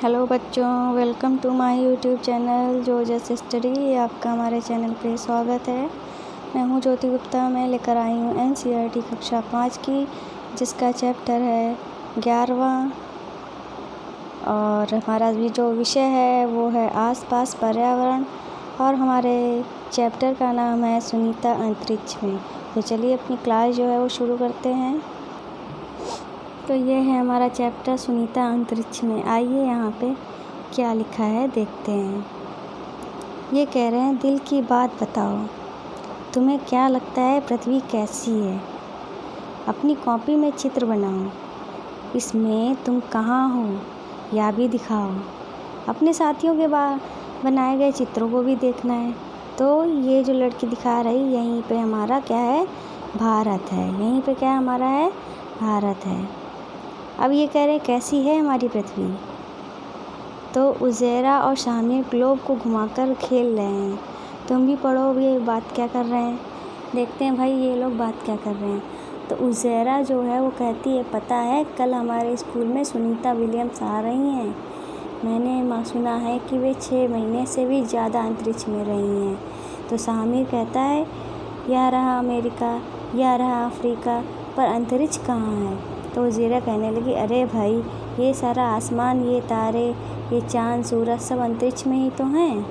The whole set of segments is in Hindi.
हेलो बच्चों, welcome to my YouTube channel जोजस स्टडी। आपका हमारे चैनल पे स्वागत है। मैं हूँ ज्योति गुप्ता। मैं लेकर आई हूँ एनसीईआरटी कक्षा 5 की, जिसका चैप्टर है 11वां। और हमारा भी जो विषय है वो है आसपास पर्यावरण, और हमारे चैप्टर का नाम है सुनीता अंतरिक्ष में। तो चलिए अपनी क्लास जो है वो शुरू करते हैं। तो ये है हमारा चैप्टर सुनीता अंतरिक्ष में। आइए यहाँ पे क्या लिखा है देखते हैं। ये कह रहे हैं, दिल की बात बताओ, तुम्हें क्या लगता है पृथ्वी कैसी है? अपनी कॉपी में चित्र बनाओ, इसमें तुम कहाँ हो या भी दिखाओ। अपने साथियों के बनाए गए चित्रों को भी देखना है। तो ये जो लड़की दिखा रही, यहीं पे हमारा क्या है, भारत है। यहीं पे क्या हमारा है, भारत है। अब ये कह रहे हैं कैसी है हमारी पृथ्वी। तो उज़ैरा और शामिर ग्लोब को घुमाकर खेल रहे हैं। तुम भी पढ़ो, ये बात क्या कर रहे हैं। देखते हैं भाई ये लोग बात क्या कर रहे हैं। तो उज़ैरा जो है वो कहती है, पता है कल हमारे स्कूल में सुनीता विलियम्स आ रही हैं। मैंने सुना है कि वे 6 महीने से भी ज़्यादा अंतरिक्ष में रही हैं। तो शामिर कहता है, या रहा अमेरिका या रहा अफ्रीका, पर अंतरिक्ष कहाँ है? तो उज़ैरा कहने लगी, अरे भाई ये सारा आसमान, ये तारे, ये चाँद सूरज सब अंतरिक्ष में ही तो हैं।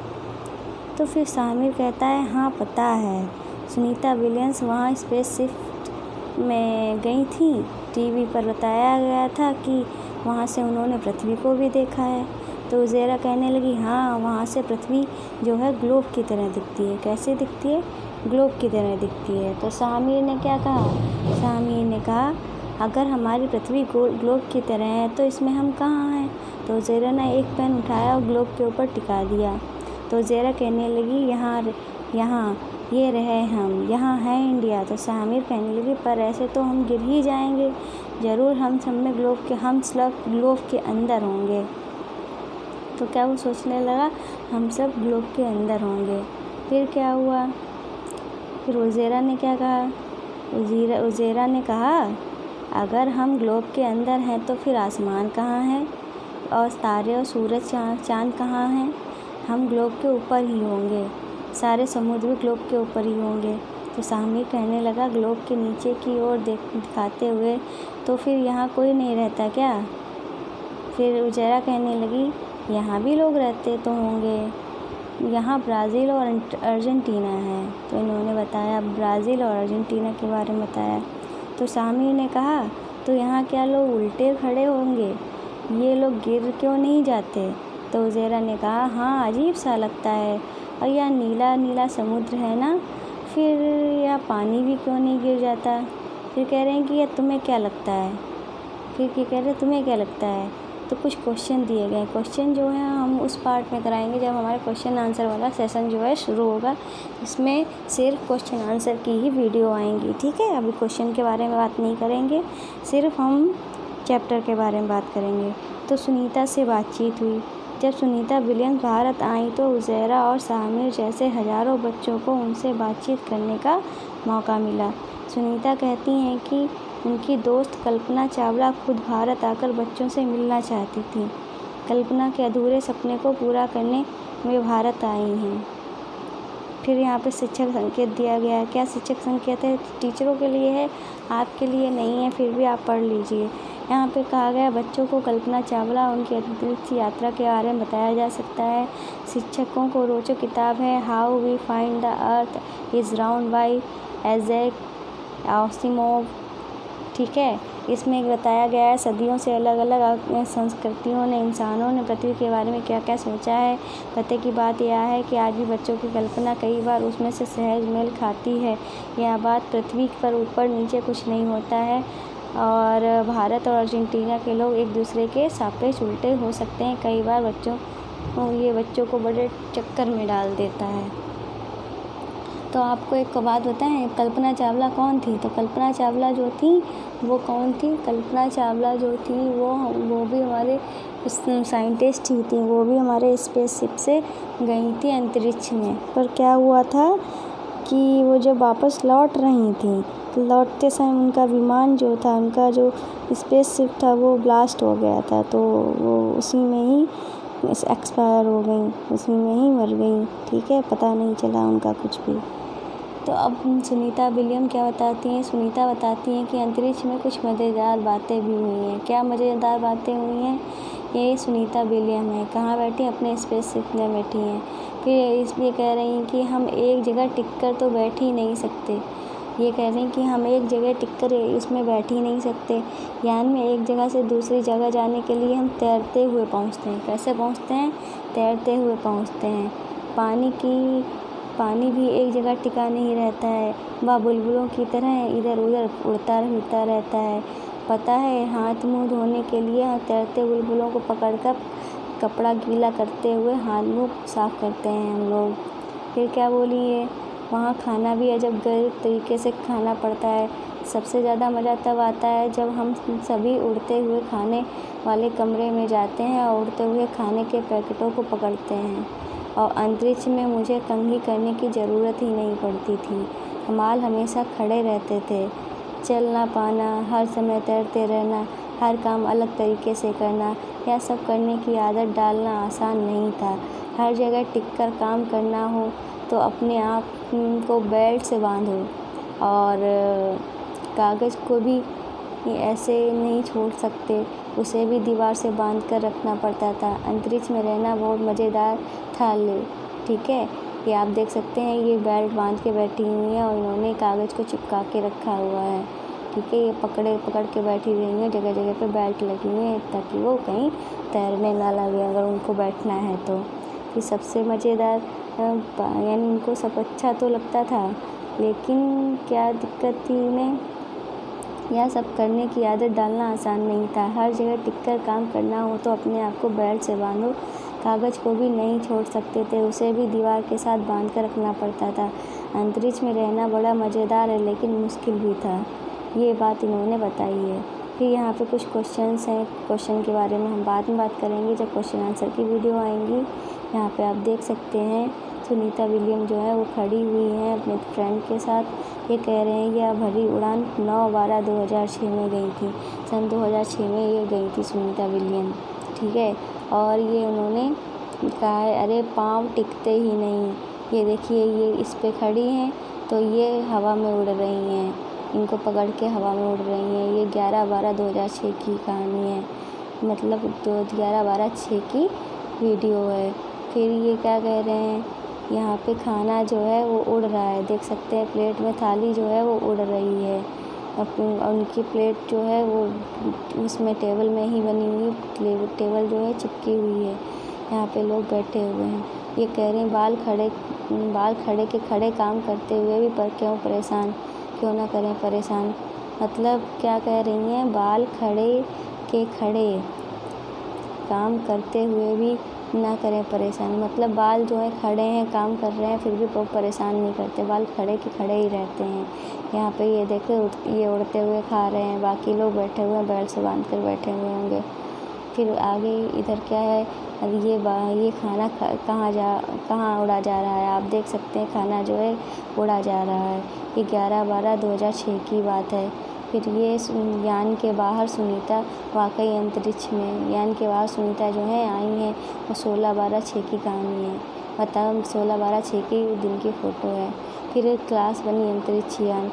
तो फिर शामिर कहता है, हाँ पता है, सुनीता विलियम्स वहाँ स्पेसशिप में गई थी। टीवी पर बताया गया था कि वहाँ से उन्होंने पृथ्वी को भी देखा है। तो उज़ैरा कहने लगी, हाँ वहाँ से पृथ्वी जो है ग्लोब की तरह दिखती है। कैसे दिखती है? ग्लोब की तरह दिखती है। तो शामिर ने क्या कहा? शामिर ने कहा, अगर हमारी पृथ्वी ग्लोब की तरह है तो इसमें हम कहाँ हैं? तो उज़ैरा ने एक पेन उठाया और ग्लोब के ऊपर टिका दिया। तो उज़ैरा कहने लगी, यहाँ ये रहे हम, यहाँ है इंडिया। तो शामिर कहने लगी, पर ऐसे तो हम गिर ही जाएंगे। ज़रूर हम सब में ग्लोब के अंदर होंगे। तो क्या वो सोचने लगा, हम सब ग्लोब के अंदर होंगे। फिर क्या हुआ? फिर उज़ैरा ने क्या कहा? उज़ैरा ने कहा, अगर हम ग्लोब के अंदर हैं तो फिर आसमान कहाँ है, और तारे और सूरज चाँद कहाँ हैं? हम ग्लोब के ऊपर ही होंगे। सारे समुद्र भी ग्लोब के ऊपर ही होंगे। तो शामिर कहने लगा, ग्लोब के नीचे की ओर दिखाते हुए, तो फिर यहाँ कोई नहीं रहता क्या? फिर उज़ैरा कहने लगी, यहाँ भी लोग रहते तो होंगे। यहाँ ब्राज़ील और अर्जेंटीना है। तो इन्होंने बताया, ब्राज़ील और अर्जेंटीना के बारे में बताया। तो शामिर ने कहा, तो यहाँ क्या लोग उल्टे खड़े होंगे? ये लोग गिर क्यों नहीं जाते? तो उज़ैरा ने कहा, हाँ अजीब सा लगता है, और यह नीला नीला समुद्र है ना, फिर यह पानी भी क्यों नहीं गिर जाता? फिर कह रहे हैं कि यह तुम्हें क्या लगता है? फिर कह रहे तुम्हें क्या लगता है? तो कुछ क्वेश्चन दिए गए। क्वेश्चन जो है हम उस पार्ट में कराएंगे जब हमारा क्वेश्चन आंसर वाला सेशन जो है शुरू होगा। इसमें सिर्फ क्वेश्चन आंसर की ही वीडियो आएंगी, ठीक है। अभी क्वेश्चन के बारे में बात नहीं करेंगे, सिर्फ हम चैप्टर के बारे में बात करेंगे। तो सुनीता से बातचीत हुई। जब सुनीता विलियम्स भारत आई तो उज़ैरा और शामिर जैसे हज़ारों बच्चों को उनसे बातचीत करने का मौका मिला। सुनीता कहती हैं कि उनकी दोस्त कल्पना चावला खुद भारत आकर बच्चों से मिलना चाहती थी। कल्पना के अधूरे सपने को पूरा करने वे भारत आई हैं। फिर यहाँ पे शिक्षक संकेत दिया गया है। क्या शिक्षक संकेत है? टीचरों के लिए है, आपके लिए नहीं है, फिर भी आप पढ़ लीजिए। यहाँ पे कहा गया, बच्चों को कल्पना चावला उनकी अंतरिक्ष यात्रा के बारे में बताया जा सकता है। शिक्षकों को रोचक किताब है how we find the earth is round by Isaac Asimov, ठीक है। इसमें बताया गया है सदियों से अलग अलग संस्कृतियों ने, इंसानों ने पृथ्वी के बारे में क्या क्या सोचा है। पते की बात यह है कि आज भी बच्चों की कल्पना कई बार उसमें से सहज मेल खाती है। यह बात पृथ्वी पर ऊपर नीचे कुछ नहीं होता है, और भारत और अर्जेंटीना के लोग एक दूसरे के सापेक्ष उल्टे हो सकते हैं। कई बार बच्चों को बड़े चक्कर में डाल देता है। तो आपको एक बात बताएं, कल्पना चावला कौन थी? तो कल्पना चावला जो थी वो कौन थी? कल्पना चावला जो थी वो भी हमारे साइंटिस्ट ही थी। वो भी हमारे स्पेसशिप से गई थी अंतरिक्ष में। पर क्या हुआ था, कि वो जब वापस लौट रही थी तो लौटते समय उनका विमान जो था, उनका जो स्पेसशिप था वो ब्लास्ट हो गया था, तो वो उसी में ही एक्सपायर हो गई, उसी में ही मर गई। ठीक है, पता नहीं चला उनका कुछ भी। तो अब सुनीता विलियम क्या बताती हैं? सुनीता बताती हैं कि अंतरिक्ष में कुछ मज़ेदार बातें भी हुई हैं। क्या मज़ेदार बातें हुई हैं? ये सुनीता विलियम है, कहाँ बैठी? अपने स्पेसशिप में बैठी हैं। फिर इसलिए कह रही हैं कि हम एक जगह टिक कर तो बैठ ही नहीं सकते। ये कह रही हैं कि हम एक जगह टिक कर उसमें बैठ ही नहीं सकते। यान में एक जगह से दूसरी जगह जाने के लिए हम तैरते हुए पहुँचते हैं। कैसे पहुँचते हैं? तैरते हुए पहुँचते हैं। पानी भी एक जगह टिका नहीं रहता है, वह बुलबुलों की तरह इधर उधर उड़ता रहता है। पता है, हाथ मुँह धोने के लिए तैरते बुलबुलों को पकड़कर कपड़ा गीला करते हुए हाथ मुँह साफ करते हैं हम लोग। फिर क्या बोली है? वहाँ खाना भी अजब गरीब तरीके से खाना पड़ता है। सबसे ज़्यादा मज़ा तब आता है जब हम सभी उड़ते हुए खाने वाले कमरे में जाते हैं और उड़ते हुए खाने के पैकेटों को पकड़ते हैं। और अंतरिक्ष में मुझे कंघी करने की ज़रूरत ही नहीं पड़ती थी। हमाल हमेशा खड़े रहते थे। चलना पाना, हर समय तैरते रहना, हर काम अलग तरीके से करना, यह सब करने की आदत डालना आसान नहीं था। हर जगह टिक कर काम करना हो तो अपने आप को बेल्ट से बांधो, और कागज़ को भी ऐसे नहीं छोड़ सकते, उसे भी दीवार से बांध कर रखना पड़ता था। अंतरिक्ष में रहना बहुत मज़ेदार था। ठीक है, ये आप देख सकते हैं, ये बेल्ट बांध के बैठी हुई है और इन्होंने कागज़ को चिपका के रखा हुआ है। ठीक है, ये पकड़ के बैठी हुई हैं, जगह जगह पे बेल्ट लगी हुई है ताकि वो कहीं तैरने ना लगे अगर उनको बैठना है तो। ये सबसे मज़ेदार, यानी उनको सब अच्छा तो लगता था, लेकिन क्या दिक्कत थी इन्हें? यह सब करने की आदत डालना आसान नहीं था। हर जगह टिक कर काम करना हो तो अपने आप को बेल्ट से बांधो। कागज़ को भी नहीं छोड़ सकते थे, उसे भी दीवार के साथ बांध कर रखना पड़ता था। अंतरिक्ष में रहना बड़ा मज़ेदार है लेकिन मुश्किल भी था। ये बात इन्होंने बताई है। फिर यहाँ पे कुछ क्वेश्चंस हैं, क्वेश्चन के बारे में हम बाद में बात करेंगे जब क्वेश्चन आंसर की वीडियो आएंगी। यहाँ पे आप देख सकते हैं सुनीता विलियम जो है वो खड़ी हुई हैं अपने फ्रेंड के साथ। ये कह रहे हैं यह भरी उड़ान 9/12/2006 में गई थी। सन 2006 में ये गई थी सुनीता विलियम। ठीक है, और ये उन्होंने कहा है, अरे पाँव टिकते ही नहीं। ये देखिए, ये इस पे खड़ी हैं तो ये हवा में उड़ रही हैं, इनको पकड़ के हवा में उड़ रही हैं। ये 11/12/2006 की कहानी है, मतलब 11/12/6 की वीडियो है। फिर ये क्या कह रहे हैं, यहाँ पे खाना जो है वो उड़ रहा है, देख सकते हैं प्लेट में थाली जो है वो उड़ रही है। उनकी प्लेट जो है वो उसमें टेबल में ही बनी हुई, टेबल जो है चिपकी हुई है। यहाँ पे लोग बैठे हुए हैं। ये कह रहे हैं बाल खड़े के खड़े काम करते हुए भी पर क्यों ना करें परेशान। मतलब क्या कह रही हैं, बाल खड़े के खड़े काम करते हुए भी ना करें परेशान। मतलब बाल जो है खड़े हैं, काम कर रहे हैं, फिर भी परेशान नहीं करते, बाल खड़े के खड़े ही रहते हैं। यहाँ पे ये देखे, ये उड़ते हुए खा रहे हैं, बाकी लोग बैठे हुए हैं, बेल्ट से बांध कर बैठे हुए होंगे। फिर आगे इधर क्या है, अब ये खाना कहाँ उड़ा जा रहा है? आप देख सकते हैं खाना जो है उड़ा जा रहा है। ये 11/12/2006 की बात है। फिर ये यान के बाहर सुनीता वाकई अंतरिक्ष में, यान के बाहर सुनीता जो है आई हैं, वो 16/12/6 की कहानी है। मतलब 16/12/6 के दिन की फ़ोटो है। फिर क्लास बनी अंतरिक्ष यान।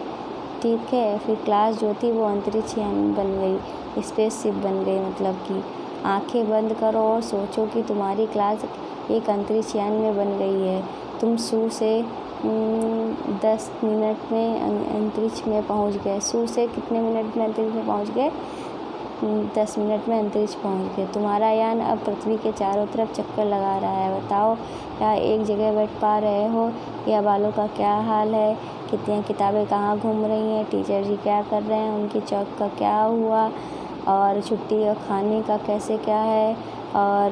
ठीक है, फिर क्लास जो थी वो अंतरिक्ष यान बन गई, स्पेसशिप बन गई। मतलब कि आंखें बंद करो और सोचो कि तुम्हारी क्लास एक अंतरिक्ष यान में बन गई है। तुम सू से 10 मिनट में अंतरिक्ष में पहुंच गए। सू से कितने मिनट में अंतरिक्ष में पहुंच गए? 10 मिनट में अंतरिक्ष पहुंच गए। तुम्हारा यान अब पृथ्वी के चारों तरफ चक्कर लगा रहा है। बताओ, क्या एक जगह बैठ पा रहे हो? या बालों का क्या हाल है? कितनी किताबें कहाँ घूम रही हैं? टीचर जी क्या कर रहे हैं? उनकी चौक का क्या हुआ? और छुट्टी और खाने का कैसे क्या है? और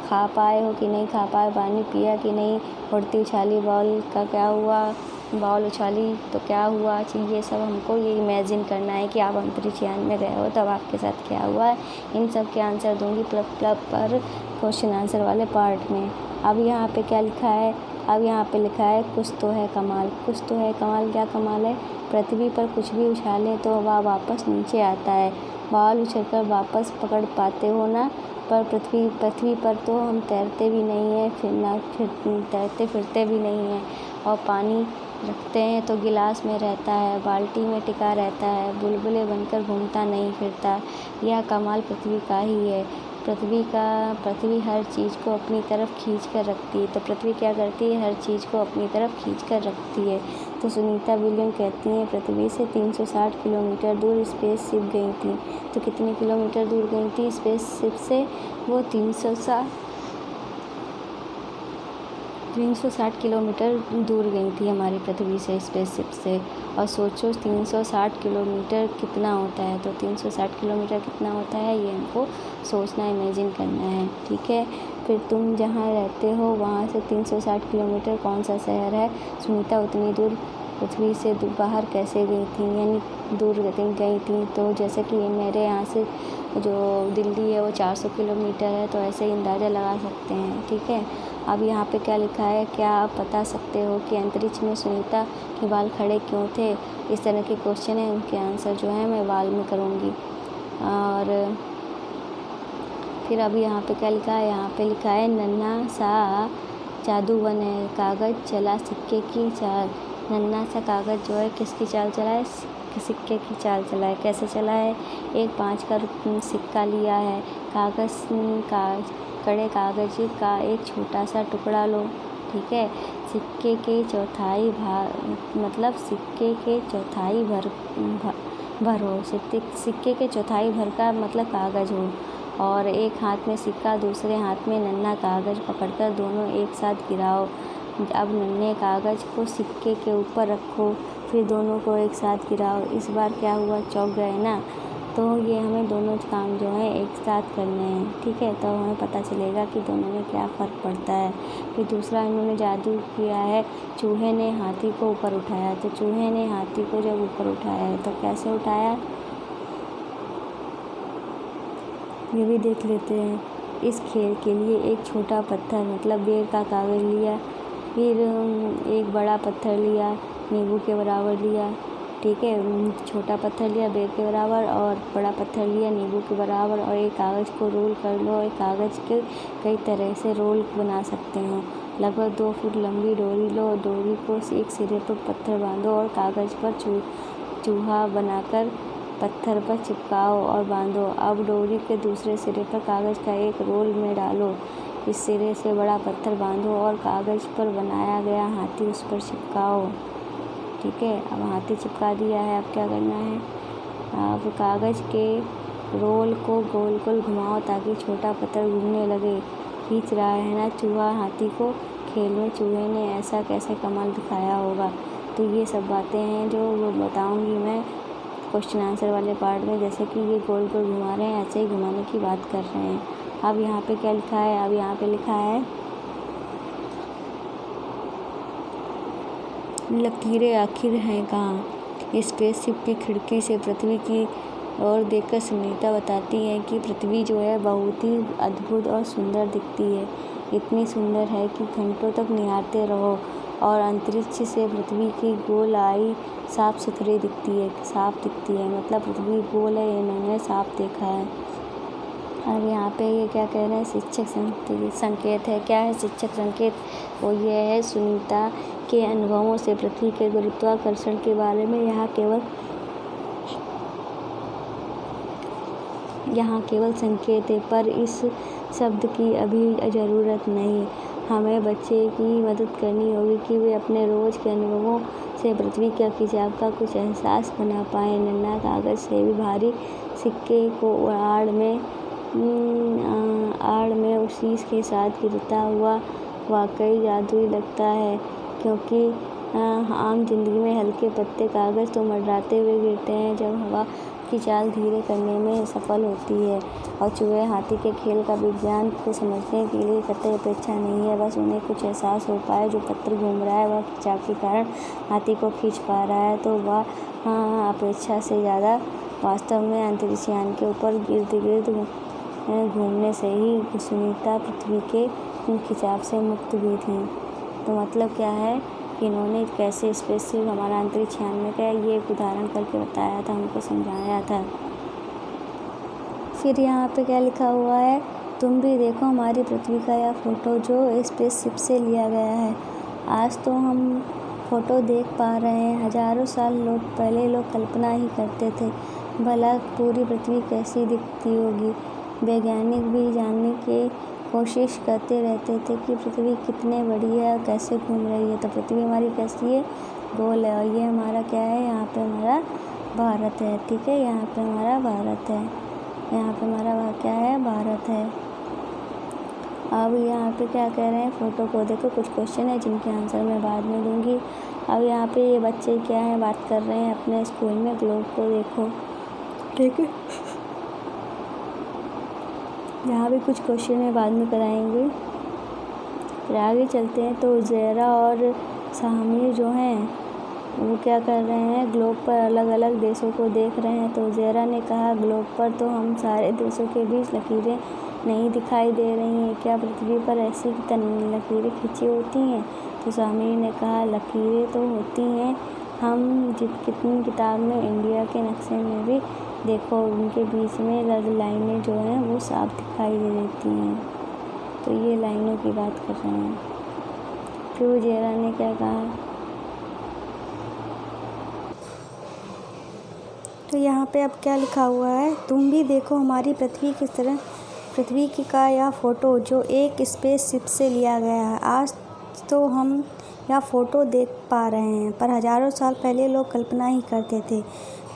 खा पाए हो कि नहीं खा पाए? पानी पिया कि नहीं? उड़ती उछाली बॉल का क्या हुआ? बॉल उछाली तो क्या हुआ? ये सब हमको ये इमेजिन करना है कि आप अंतरिक्ष यान में गए हो तब आपके साथ क्या हुआ है। इन सब के आंसर दूंगी पर क्वेश्चन आंसर वाले पार्ट में। अब यहाँ पे क्या लिखा है, अब यहाँ पे लिखा है कुछ तो है कमाल। कुछ तो है कमाल, क्या कमाल है? पृथ्वी पर कुछ भी उछालें तो वह वापस नीचे आता है। बॉल उछलकर वापस पकड़ पाते हो ना, पर पृथ्वी पर तो हम तैरते भी नहीं हैं, तैरते फिरते भी नहीं हैं, और पानी रखते हैं तो गिलास में रहता है, बाल्टी में टिका रहता है, बुलबुले बनकर घूमता नहीं फिरता। यह कमाल पृथ्वी का ही है। पृथ्वी हर चीज़ को अपनी तरफ खींच कर रखती है। तो पृथ्वी क्या करती है? हर चीज़ को अपनी तरफ खींच कर रखती है। तो सुनीता विलियम कहती हैं पृथ्वी से 360 किलोमीटर दूर स्पेसशिप गई थी। तो कितने किलोमीटर दूर गई थी स्पेसशिप से? वो 360 किलोमीटर दूर गई थी हमारी पृथ्वी से, स्पेसशिप से। और सोचो 360 किलोमीटर कितना होता है। तो 360 किलोमीटर कितना होता है ये हमको सोचना, इमेजिन करना है, ठीक है। फिर तुम जहाँ रहते हो वहाँ से 360 किलोमीटर कौन सा शहर है? सुनीता उतनी दूर पृथ्वी से बाहर कैसे गई थी, यानी दूर गई थी। तो जैसे कि मेरे यहाँ से जो दिल्ली है वो 400 किलोमीटर है, तो ऐसे ही अंदाज़ा लगा सकते हैं, ठीक है। अब यहाँ पे क्या लिखा है? क्या आप बता सकते हो कि अंतरिक्ष में सुनीता के बाल खड़े क्यों थे? इस तरह के क्वेश्चन है, उनके आंसर जो है मैं बाल में करूँगी। और फिर अभी यहाँ पे क्या लिखा है? यहाँ पे लिखा है नन्हा सा जादू बने कागज़ चला सिक्के की चाल। नन्हा सा कागज़ जो है किसकी चाल चला है? सिक्के की चाल चला है। कैसे चला है? एक 5 का सिक्का लिया है, कड़े कागज़ का एक छोटा सा टुकड़ा लो, ठीक है। सिक्के के चौथाई भाग मतलब सिक्के के चौथाई भर हो, सिक्के के चौथाई भर का मतलब कागज़ हो, और एक हाथ में सिक्का दूसरे हाथ में नन्हा कागज़ पकड़कर दोनों एक साथ गिराओ। अब नन्हे कागज़ को सिक्के के ऊपर रखो, फिर दोनों को एक साथ गिराओ। इस बार क्या हुआ? चौंक गए ना। तो ये हमें दोनों काम जो है एक साथ करने हैं, ठीक है। तो हमें पता चलेगा कि दोनों में क्या फ़र्क पड़ता है। फिर दूसरा इन्होंने जादू किया है, चूहे ने हाथी को ऊपर उठाया। तो चूहे ने हाथी को जब ऊपर उठाया है तो कैसे उठाया ये भी देख लेते हैं। इस खेल के लिए एक छोटा पत्थर मतलब बेर का कागज़ लिया, फिर एक बड़ा पत्थर लिया, नींबू के बराबर लिया, ठीक है। छोटा पत्थर लिया बेर के बराबर, और बड़ा पत्थर लिया नींबू के बराबर, और एक कागज़ को रोल कर लो। एक कागज़ के कई तरह से रोल बना सकते हो। लगभग 2 फुट लंबी डोरी लो, डोरी को एक सिरे पर पत्थर बांधो और कागज़ पर चूहा बनाकर पत्थर पर चिपकाओ और बांधो। अब डोरी के दूसरे सिरे पर कागज़ का एक रोल में डालो, इस सिरे से बड़ा पत्थर बांधो और कागज़ पर बनाया गया हाथी उस पर चिपकाओ, ठीक है। अब हाथी चिपका दिया है, अब क्या करना है? अब कागज़ के रोल को गोल गोल घुमाओ ताकि छोटा पत्थर घूमने लगे। खींच रहा है ना चूहा हाथी को? खेल में चूहे ने ऐसा कैसे कमाल दिखाया होगा। तो ये सब बातें हैं जो बताऊंगी मैं क्वेश्चन आंसर वाले पार्ट में। जैसे कि ये गोल गोल घुमा रहे हैं, ऐसे ही घुमाने की बात कर रहे हैं। अब यहाँ पे क्या लिखा है? अब यहाँ पे लिखा है लकीरें आखिर हैं कहाँ। स्पेसशिप की खिड़की से पृथ्वी की ओर देखकर सुनीता बताती है कि पृथ्वी जो है बहुत ही अद्भुत और सुंदर दिखती है। इतनी सुंदर है कि घंटों तक निहारते रहो। और अंतरिक्ष से पृथ्वी की गोलाई साफ सुथरी दिखती है, साफ दिखती है, मतलब पृथ्वी गोल है, इन्होंने साफ देखा है। और यहाँ पे ये क्या कह रहे हैं? शिक्षक संकेत है। क्या है शिक्षक संकेत? वो ये है सुनीता के अनुभवों से पृथ्वी के गुरुत्वाकर्षण के बारे में यहाँ केवल संकेत है, पर इस शब्द की अभी ज़रूरत नहीं। हमें बच्चे की मदद करनी होगी कि वे अपने रोज़ के अनुभवों से पृथ्वी के खिंचाव का कुछ एहसास बना पाएँ। नन्हा कागज़ से भी भारी सिक्के को आड़ में उसी के साथ गिरता हुआ वाकई जादुई लगता है, क्योंकि आम जिंदगी में हल्के पत्ते कागज़ तो मंडराते हुए गिरते हैं जब हवा की चाल धीरे करने में सफल होती है। और चूहे हाथी के खेल का विज्ञान को समझने के लिए कतई अपेक्षा नहीं है, बस उन्हें कुछ एहसास हो पाए। जो पत्थर घूम रहा है वह खिंचाव के कारण हाथी को खींच पा रहा है, तो वह अपेक्षा से ज़्यादा वास्तव में अंतरिक्ष यान के ऊपर गिर्द गिर्द घूमने से ही सुनीता पृथ्वी के खिंचाव से मुक्त हुई थी। तो मतलब क्या है कि इन्होंने कैसे स्पेसशिप हमारा अंतरिक्ष यान में गया, ये एक उदाहरण करके बताया था, हमको समझाया था। फिर यहाँ पे क्या लिखा हुआ है, तुम भी देखो हमारी पृथ्वी का यह फ़ोटो जो स्पेसशिप से लिया गया है। आज तो हम फ़ोटो देख पा रहे हैं, हज़ारों साल पहले लोग कल्पना ही करते थे भला पूरी पृथ्वी कैसी दिखती होगी। वैज्ञानिक भी जानने की कोशिश करते रहते थे कि पृथ्वी कितने बड़ी है और कैसे घूम रही है। तो पृथ्वी हमारी कैसी है, गोल है, और ये हमारा क्या है, यहाँ पे हमारा भारत है। ठीक है, यहाँ पे हमारा भारत है, यहाँ पे हमारा क्या है, भारत है। अब यहाँ पे क्या कह रहे हैं, फ़ोटो को देखो, कुछ क्वेश्चन है जिनके आंसर मैं बाद में दूंगी। अब यहाँ पे ये बच्चे क्या है, बात कर रहे हैं अपने स्कूल में, ग्लोब को देखो। ठीक है, यहाँ भी कुछ क्वेश्चन है, बाद में कराएंगे। फिर आगे चलते हैं तो ज़ेरा और सामिर जो हैं वो क्या कर रहे हैं, ग्लोब पर अलग अलग देशों को देख रहे हैं। तो ज़ेरा ने कहा, ग्लोब पर तो हम सारे देशों के बीच लकीरें नहीं दिखाई दे रही हैं, क्या पृथ्वी पर ऐसी लकीरें खींची होती हैं? तो सामिर ने कहा, लकीरें तो होती हैं, हम कितनी किताब में इंडिया के नक्शे में भी देखो, उनके बीच में लाइनें जो हैं वो साफ दिखाई दे देती हैं। तो ये लाइनों की बात कर रहे हैं। फिर ज़ेरा ने क्या कहा, तो यहाँ पे अब क्या लिखा हुआ है, तुम भी देखो हमारी पृथ्वी का यह फ़ोटो जो एक स्पेसशिप से लिया गया है। आज तो हम यह फ़ोटो देख पा रहे हैं, पर हज़ारों साल पहले लोग कल्पना ही करते थे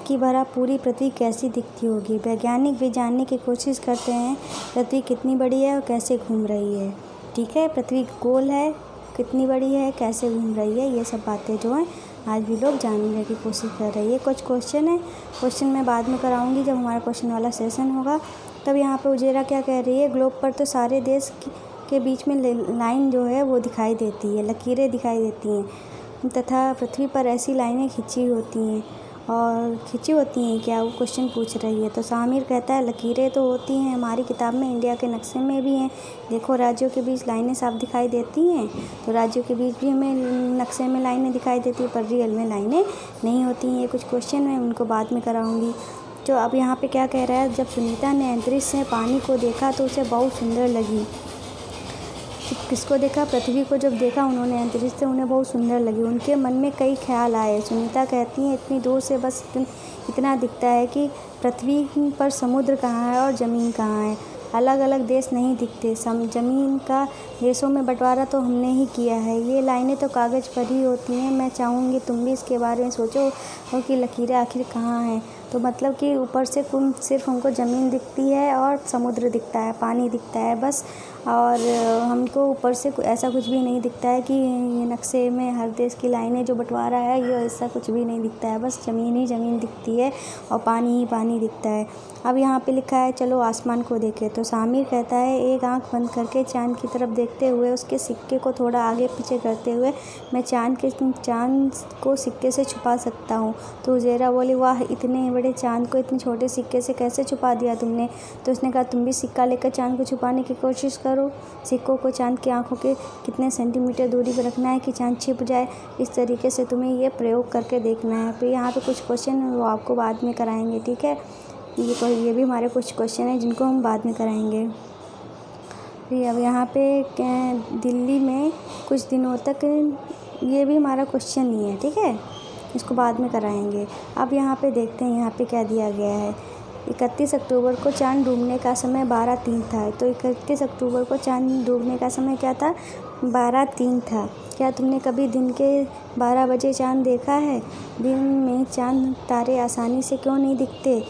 कि भला पूरी पृथ्वी कैसी दिखती होगी। वैज्ञानिक भी जानने की कोशिश करते हैं पृथ्वी कितनी बड़ी है और कैसे घूम रही है। ठीक है, पृथ्वी गोल है, कितनी बड़ी है, कैसे घूम रही है, ये सब बातें जो हैं आज भी लोग जानने की कोशिश कर रहे हैं। ये कुछ क्वेश्चन है, क्वेश्चन मैं बाद में कराऊंगी जब हमारा क्वेश्चन वाला सेशन होगा। तब यहाँ पे उजेरा क्या कह रही है, ग्लोब पर तो सारे देश के बीच में लाइन जो है वो दिखाई देती है, लकीरें दिखाई देती हैं, तथा पृथ्वी पर ऐसी लाइनें खिंची होती हैं क्या, वो क्वेश्चन पूछ रही है। तो सामिर कहता है, लकीरें तो होती हैं, हमारी किताब में इंडिया के नक्शे में भी हैं, देखो राज्यों के बीच लाइनें साफ दिखाई देती हैं। तो राज्यों के बीच भी हमें नक्शे में लाइनें दिखाई देती हैं, पर रियल में लाइनें नहीं होती हैं। ये कुछ क्वेश्चन है, उनको बाद में कराऊंगी। तो अब यहाँ पे क्या कह रहा है, जब सुनीता ने अंतरिक्ष से पानी को देखा तो उसे बहुत सुंदर लगी। किसको देखा, पृथ्वी को जब देखा उन्होंने अंतरिक्ष से, उन्हें बहुत सुंदर लगी। उनके मन में कई ख्याल आए। सुनीता कहती हैं, इतनी दूर से बस इतना दिखता है कि पृथ्वी पर समुद्र कहाँ है और ज़मीन कहाँ है, अलग अलग देश नहीं दिखते। ज़मीन का देशों में बंटवारा तो हमने ही किया है, ये लाइनें तो कागज़ पर ही होती हैं। मैं चाहूँगी तुम भी इसके बारे में सोचो कि लकीरें आखिर कहाँ हैं। तो मतलब कि ऊपर से सिर्फ हमको ज़मीन दिखती है और समुद्र दिखता है, पानी दिखता है बस, और हमको ऊपर से ऐसा कुछ भी नहीं दिखता है कि ये नक्शे में हर देश की लाइनें जो बंटवारा है, ये ऐसा कुछ भी नहीं दिखता है, बस ज़मीन ही ज़मीन दिखती है और पानी ही पानी दिखता है। अब यहाँ पे लिखा है, चलो आसमान को देखें। तो सामिर कहता है, एक आंख बंद करके चाँद की तरफ देखते हुए उसके सिक्के को थोड़ा आगे पीछे करते हुए मैं चाँद को सिक्के से छुपा सकता हूँ। तो ज़ेरा बोली, वाह, इतने बड़े चाँद को इतने छोटे सिक्के से कैसे छुपा दिया तुमने? तो उसने कहा, तुम भी सिक्का लेकर चाँद को छुपाने की कोशिश करो। सिक्कों को चाँद की आंखों के कितने सेंटीमीटर दूरी पर रखना है कि चाँद छिप जाए, इस तरीके से तुम्हें ये प्रयोग करके देखना है। फिर यहाँ पे कुछ क्वेश्चन वो आपको बाद में कराएंगे। ठीक है, ये भी हमारे कुछ क्वेश्चन हैं जिनको हम बाद में कराएंगे। फिर अब यहाँ पे दिल्ली में कुछ दिनों तक, ये भी हमारा क्वेश्चन ही है। ठीक है, इसको बाद में कराएंगे। अब यहाँ पे देखते हैं यहाँ पे क्या दिया गया है। 31 अक्टूबर को चाँद डूबने का समय 12:03 था। तो 31 अक्टूबर को चाँद डूबने का समय क्या था, 12:03 था। क्या तुमने कभी दिन के 12 बजे चाँद देखा है? दिन में चाँद तारे आसानी से क्यों नहीं दिखते?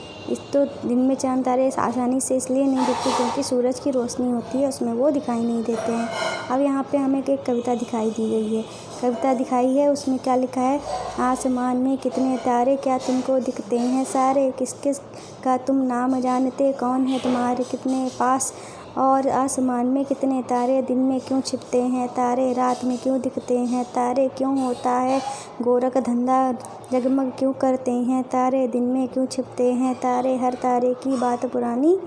तो दिन में चाँद तारे आसानी से इसलिए नहीं दिखते क्योंकि सूरज की रोशनी होती है, उसमें वो दिखाई नहीं देते हैं। अब यहाँ पे हमें एक कविता दिखाई दी गई है, कविता दिखाई है, उसमें क्या लिखा है, आसमान में कितने तारे क्या तुमको दिखते हैं सारे, किस किस का तुम नाम जानते, कौन है तुम्हारे कितने पास, और आसमान में कितने तारे, दिन में क्यों छिपते हैं तारे, रात में क्यों दिखते हैं तारे, क्यों होता है गोरख धंधा, जगमग क्यों करते हैं तारे, दिन में क्यों छिपते हैं तारे, हर तारे की बात पुरानी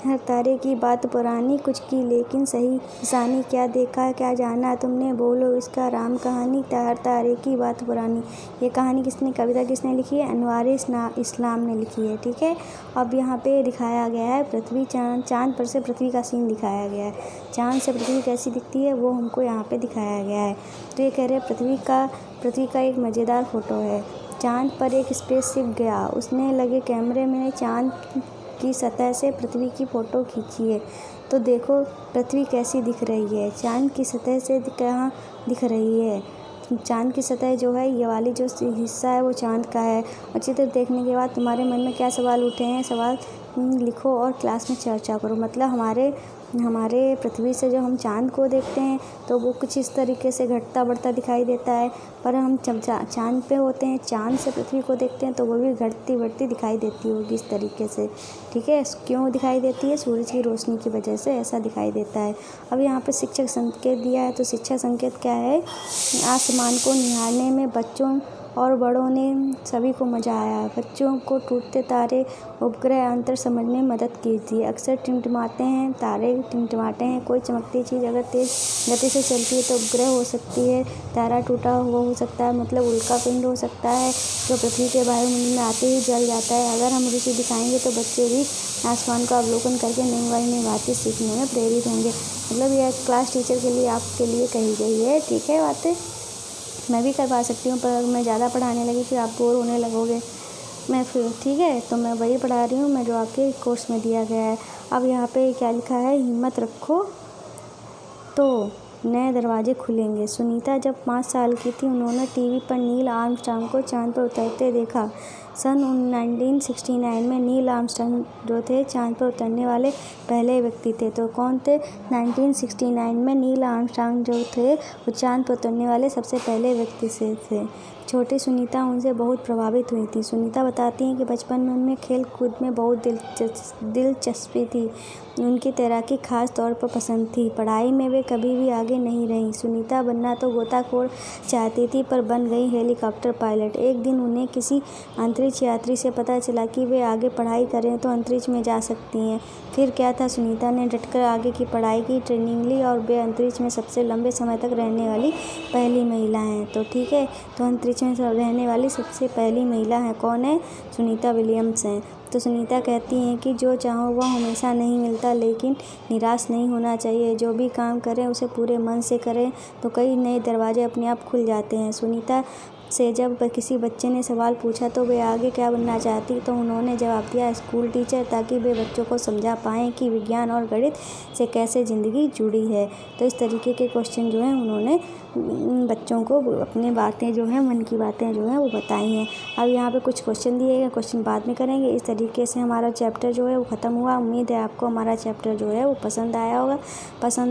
हर तारे की बात पुरानी, कुछ की लेकिन सही निशानी, क्या देखा क्या जाना तुमने, बोलो इसका राम कहानी, हर तारे की बात पुरानी। ये कहानी किसने, कविता किसने लिखी है? अनवार इस्लाम ने लिखी है। ठीक है, अब यहाँ पे दिखाया गया है पृथ्वी चाँद पर से पृथ्वी का सीन दिखाया गया है। चाँद से पृथ्वी कैसी दिखती है वो हमको यहाँ पे दिखाया गया है। तो ये कह रहे हैं पृथ्वी का एक मज़ेदार फ़ोटो है। चाँद पर एक स्पेसशिप गया, उसने लगे कैमरे में चाँद की सतह से पृथ्वी की फ़ोटो खींची है। तो देखो पृथ्वी कैसी दिख रही है, चाँद की सतह से कहाँ दिख रही है। चाँद की सतह जो है, ये वाली जो हिस्सा है वो चाँद का है। और चित्र देखने के बाद तुम्हारे मन में क्या सवाल उठे हैं, सवाल लिखो और क्लास में चर्चा करो। मतलब हमारे पृथ्वी से जो हम चाँद को देखते हैं तो वो कुछ इस तरीके से घटता बढ़ता दिखाई देता है, पर हम जब चाँद पे होते हैं, चाँद से पृथ्वी को देखते हैं तो वो भी घटती बढ़ती दिखाई देती होगी इस तरीके से। ठीक है, क्यों दिखाई देती है? सूरज की रोशनी की वजह से ऐसा दिखाई देता है। अब यहाँ पे शिक्षक संकेत दिया है, तो शिक्षा संकेत क्या है? आसमान को निहारने में बच्चों और बड़ों ने सभी को मज़ा आया। बच्चों को टूटते तारे, उपग्रह, अंतर समझने में मदद की थी। अक्सर टिमटिमाते हैं तारे, टिमटिमाते हैं। कोई चमकती चीज़ अगर तेज़ गति से चलती है तो उपग्रह हो सकती है, तारा टूटा हुआ हो सकता है, मतलब उल्का पिंड हो सकता है जो पृथ्वी के वायुमंडल में आते ही जल जाता है। अगर हम रुचि दिखाएंगे तो बच्चे भी आसमान का अवलोकन करके नई बातें सीखने में प्रेरित होंगे। मतलब यह क्लास टीचर के लिए आपके लिए कही गई है। ठीक है, बातें मैं भी करवा सकती हूँ, पर मैं ज़्यादा पढ़ाने लगी फिर आप बोर होने लगोगे। मैं फिर ठीक है, तो मैं वही पढ़ा रही हूँ मैं जो आपके कोर्स में दिया गया है। अब यहाँ पे क्या लिखा है? हिम्मत रखो तो नए दरवाजे खुलेंगे। सुनीता जब 5 साल की थी, उन्होंने टीवी पर नील आर्मस्ट्रांग को चांद पर उतरते देखा। सन 1969 में नील आर्मस्ट्रांग जो थे चांद पर उतरने वाले पहले व्यक्ति थे। तो कौन थे? 1969 में नील आर्मस्ट्रांग जो थे वो चांद पर उतरने वाले सबसे पहले व्यक्ति से थे। छोटी सुनीता उनसे बहुत प्रभावित हुई थी। सुनीता बताती हैं कि बचपन में उनमें खेल कूद में बहुत दिलचस्पी थी। उनकी तैराकी खास तौर पर पसंद थी। पढ़ाई में वे कभी भी आगे नहीं रहीं। सुनीता बनना तो गोताखोर चाहती थी, पर बन गई हेलीकॉप्टर पायलट। एक दिन उन्हें किसी अंतरिक्ष यात्री से पता चला कि वे आगे पढ़ाई करें तो अंतरिक्ष में जा सकती हैं। फिर क्या था, सुनीता ने डटकर आगे की पढ़ाई की, ट्रेनिंग ली और वे अंतरिक्ष में सबसे लंबे समय तक रहने वाली पहली महिला हैं। तो ठीक है, तो अंतरिक्ष में रहने वाली सबसे पहली महिला है कौन है? सुनीता विलियम्स हैं। तो सुनीता कहती हैं कि जो चाहो वह हमेशा नहीं मिलता, लेकिन निराश नहीं होना चाहिए। जो भी काम करें उसे पूरे मन से करें तो कई नए दरवाजे अपने आप खुल जाते हैं। सुनीता से जब किसी बच्चे ने सवाल पूछा तो वे आगे क्या बनना चाहती, तो उन्होंने जवाब दिया स्कूल टीचर, ताकि वे बच्चों को समझा पाएँ कि विज्ञान और गणित से कैसे ज़िंदगी जुड़ी है। तो इस तरीके के क्वेश्चन जो हैं उन्होंने बच्चों को अपनी बातें जो हैं, मन की बातें जो हैं वो बताई हैं। अब यहाँ पे कुछ क्वेश्चन दिए गए, क्वेश्चन बाद में करेंगे। इस तरीके से हमारा चैप्टर जो है वो ख़त्म हुआ। उम्मीद है आपको हमारा चैप्टर जो है वो पसंद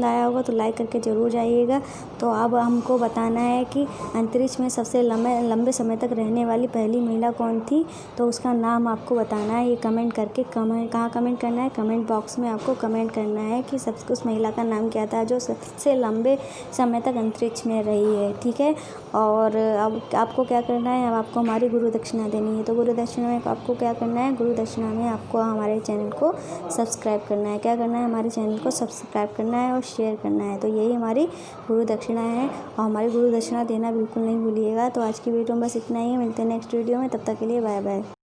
आया होगा तो लाइक करके ज़रूर जाइएगा। तो अब हमको बताना है कि अंतरिक्ष में सबसे लंबे समय तक रहने वाली पहली महिला कौन थी, तो उसका नाम आपको बताना है। ये कमेंट करके कहाँ कमेंट करना है? कमेंट बॉक्स में आपको कमेंट करना है कि उस महिला का नाम क्या था जो सबसे लंबे समय तक अंतरिक्ष में रही है। ठीक है, और अब आपको क्या करना है? अब आपको हमारी गुरु दक्षिणा देनी है। तो गुरु दक्षिणा में आपको क्या करना है? गुरु दक्षिणा में आपको हमारे चैनल को सब्सक्राइब करना है। क्या करना है? हमारे चैनल को सब्सक्राइब करना है और शेयर करना है। तो यही हमारी गुरु दक्षिणा है, और हमारी गुरु दक्षिणा देना बिल्कुल नहीं भूलिएगा। तो आज की वीडियो में बस इतना ही है। मिलते हैं नेक्स्ट वीडियो में, तब तक के लिए बाय बाय।